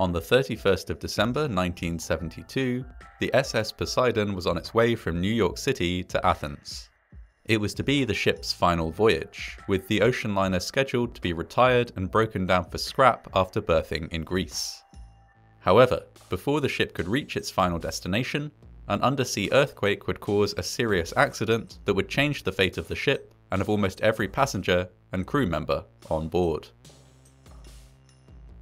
On the 31st of December 1972, the SS Poseidon was on its way from New York City to Athens. It was to be the ship's final voyage, with the ocean liner scheduled to be retired and broken down for scrap after berthing in Greece. However, before the ship could reach its final destination, an undersea earthquake would cause a serious accident that would change the fate of the ship and of almost every passenger and crew member on board.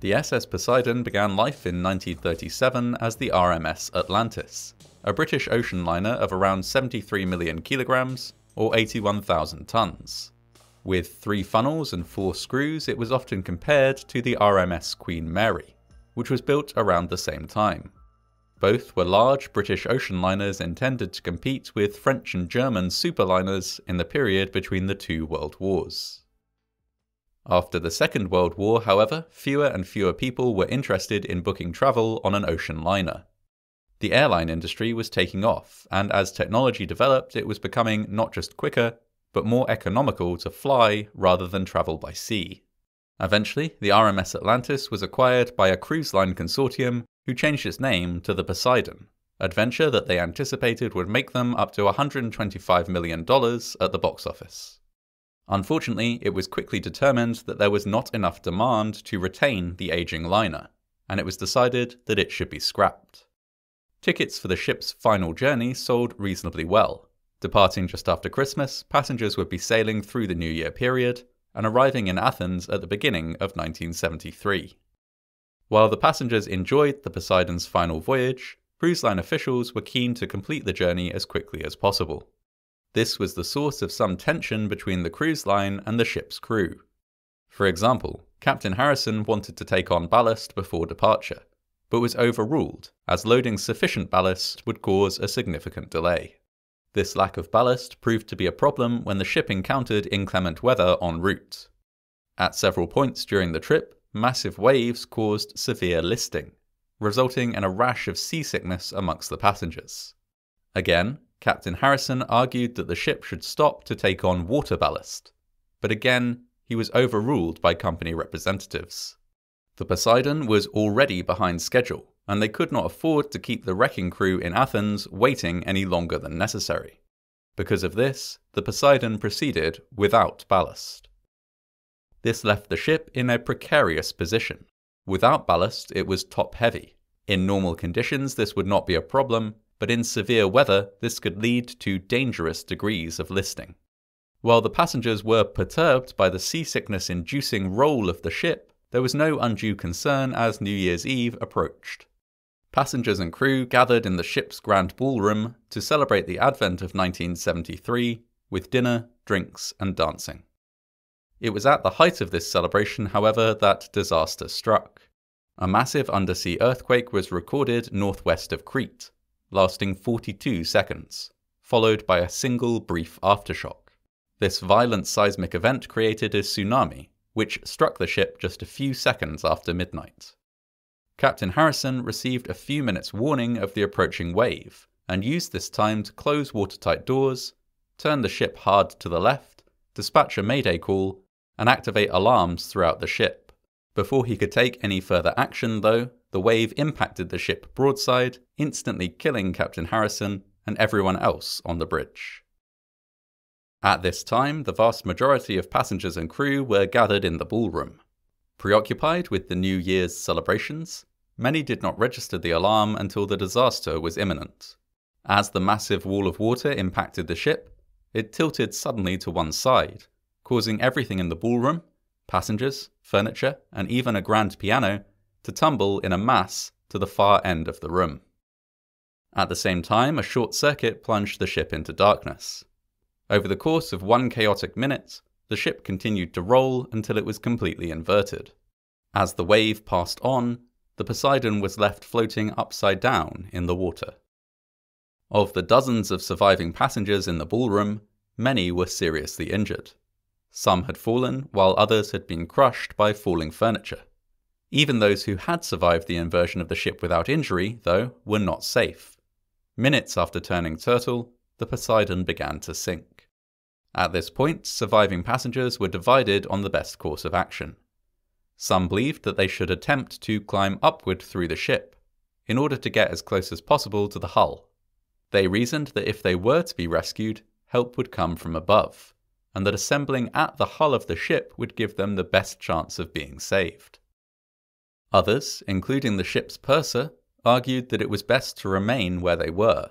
The SS Poseidon began life in 1937 as the RMS Atlantis, a British ocean liner of around 73 million kilograms, or 81,000 tons. With 3 funnels and 4 screws, it was often compared to the RMS Queen Mary, which was built around the same time. Both were large British ocean liners intended to compete with French and German superliners in the period between the 2 world wars. After the Second World War, however, fewer and fewer people were interested in booking travel on an ocean liner. The airline industry was taking off, and as technology developed, it was becoming not just quicker, but more economical to fly rather than travel by sea. Eventually, the RMS Atlantis was acquired by a cruise line consortium who changed its name to the Poseidon, a venture that they anticipated would make them up to $125 million at the box office. Unfortunately, it was quickly determined that there was not enough demand to retain the aging liner, and it was decided that it should be scrapped. Tickets for the ship's final journey sold reasonably well. Departing just after Christmas, passengers would be sailing through the New Year period and arriving in Athens at the beginning of 1973. While the passengers enjoyed the Poseidon's final voyage, cruise line officials were keen to complete the journey as quickly as possible. This was the source of some tension between the cruise line and the ship's crew. For example, Captain Harrison wanted to take on ballast before departure, but was overruled as loading sufficient ballast would cause a significant delay. This lack of ballast proved to be a problem when the ship encountered inclement weather en route. At several points during the trip, massive waves caused severe listing, resulting in a rash of seasickness amongst the passengers. Again, Captain Harrison argued that the ship should stop to take on water ballast, but again, he was overruled by company representatives. The Poseidon was already behind schedule, and they could not afford to keep the wrecking crew in Athens waiting any longer than necessary. Because of this, the Poseidon proceeded without ballast. This left the ship in a precarious position. Without ballast, it was top-heavy. In normal conditions, this would not be a problem, but in severe weather, this could lead to dangerous degrees of listing. While the passengers were perturbed by the seasickness-inducing roll of the ship, there was no undue concern as New Year's Eve approached. Passengers and crew gathered in the ship's grand ballroom to celebrate the advent of 1973 with dinner, drinks, and dancing. It was at the height of this celebration, however, that disaster struck. A massive undersea earthquake was recorded northwest of Crete, lasting 42 seconds, followed by a single brief aftershock. This violent seismic event created a tsunami, which struck the ship just a few seconds after midnight. Captain Harrison received a few minutes' warning of the approaching wave, and used this time to close watertight doors, turn the ship hard to the left, dispatch a mayday call, and activate alarms throughout the ship. Before he could take any further action, though, the wave impacted the ship broadside, instantly killing Captain Harrison and everyone else on the bridge. At this time, the vast majority of passengers and crew were gathered in the ballroom. Preoccupied with the New Year's celebrations, many did not register the alarm until the disaster was imminent. As the massive wall of water impacted the ship, it tilted suddenly to one side, causing everything in the ballroom, passengers, furniture, and even a grand piano, to tumble in a mass to the far end of the room. At the same time, a short circuit plunged the ship into darkness. Over the course of one chaotic minute, the ship continued to roll until it was completely inverted. As the wave passed on, the Poseidon was left floating upside down in the water. Of the dozens of surviving passengers in the ballroom, many were seriously injured. Some had fallen, while others had been crushed by falling furniture. Even those who had survived the inversion of the ship without injury, though, were not safe. Minutes after turning turtle, the Poseidon began to sink. At this point, surviving passengers were divided on the best course of action. Some believed that they should attempt to climb upward through the ship, in order to get as close as possible to the hull. They reasoned that if they were to be rescued, help would come from above, and that assembling at the hull of the ship would give them the best chance of being saved. Others, including the ship's purser, argued that it was best to remain where they were.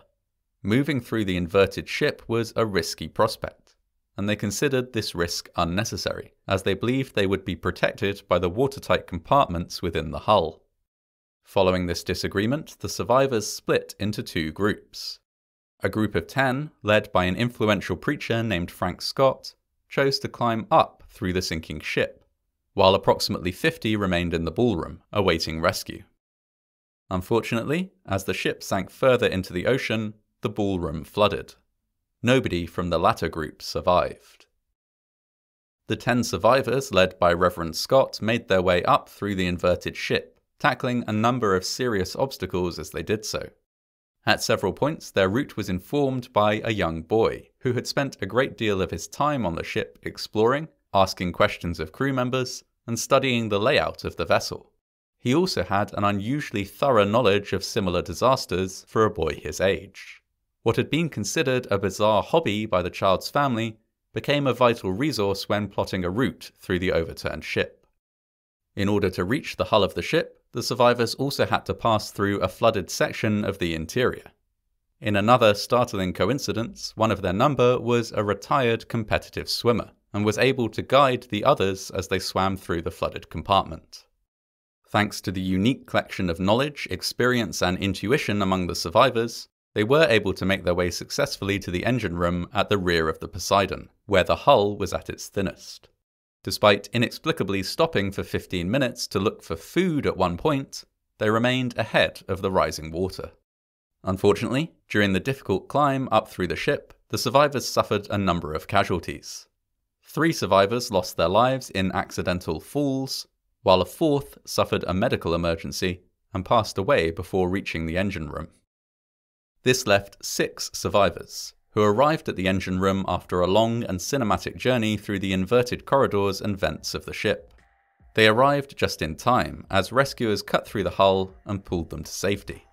Moving through the inverted ship was a risky prospect, and they considered this risk unnecessary, as they believed they would be protected by the watertight compartments within the hull. Following this disagreement, the survivors split into two groups. A group of 10, led by an influential preacher named Frank Scott, chose to climb up through the sinking ship, while approximately 50 remained in the ballroom, awaiting rescue. Unfortunately, as the ship sank further into the ocean, the ballroom flooded. Nobody from the latter group survived. The 10 survivors, led by Reverend Scott, made their way up through the inverted ship, tackling a number of serious obstacles as they did so. At several points, their route was informed by a young boy who had spent a great deal of his time on the ship exploring, asking questions of crew members, and studying the layout of the vessel. He also had an unusually thorough knowledge of similar disasters for a boy his age. What had been considered a bizarre hobby by the child's family became a vital resource when plotting a route through the overturned ship. In order to reach the hull of the ship, the survivors also had to pass through a flooded section of the interior. In another startling coincidence, one of their number was a retired competitive swimmer, and was able to guide the others as they swam through the flooded compartment. Thanks to the unique collection of knowledge, experience, and intuition among the survivors, they were able to make their way successfully to the engine room at the rear of the Poseidon, where the hull was at its thinnest. Despite inexplicably stopping for 15 minutes to look for food at one point, they remained ahead of the rising water. Unfortunately, during the difficult climb up through the ship, the survivors suffered a number of casualties. 3 survivors lost their lives in accidental falls, while a 4th suffered a medical emergency and passed away before reaching the engine room. This left 6 survivors, who arrived at the engine room after a long and cinematic journey through the inverted corridors and vents of the ship. They arrived just in time as rescuers cut through the hull and pulled them to safety.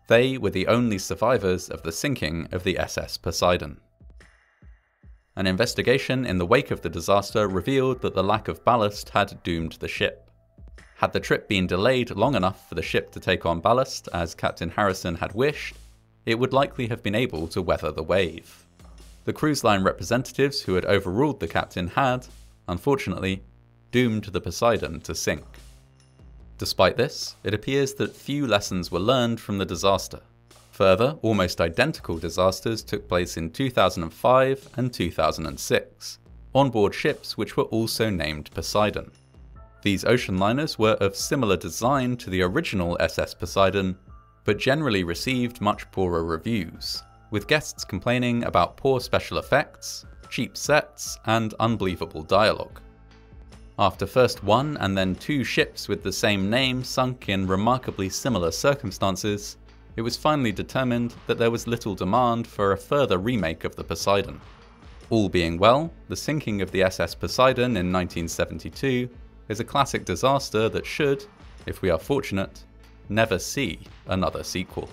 They were the only survivors of the sinking of the SS Poseidon. An investigation in the wake of the disaster revealed that the lack of ballast had doomed the ship. Had the trip been delayed long enough for the ship to take on ballast, as Captain Harrison had wished, it would likely have been able to weather the wave. The cruise line representatives who had overruled the captain had, unfortunately, doomed the Poseidon to sink. Despite this, it appears that few lessons were learned from the disaster. Further, almost identical disasters took place in 2005 and 2006, on board ships which were also named Poseidon. These ocean liners were of similar design to the original SS Poseidon, but generally received much poorer reviews, with guests complaining about poor special effects, cheap sets, and unbelievable dialogue. After first 1 and then 2 ships with the same name sunk in remarkably similar circumstances, it was finally determined that there was little demand for a further remake of the Poseidon. All being well, the sinking of the SS Poseidon in 1972 is a classic disaster that should, if we are fortunate, never see another sequel.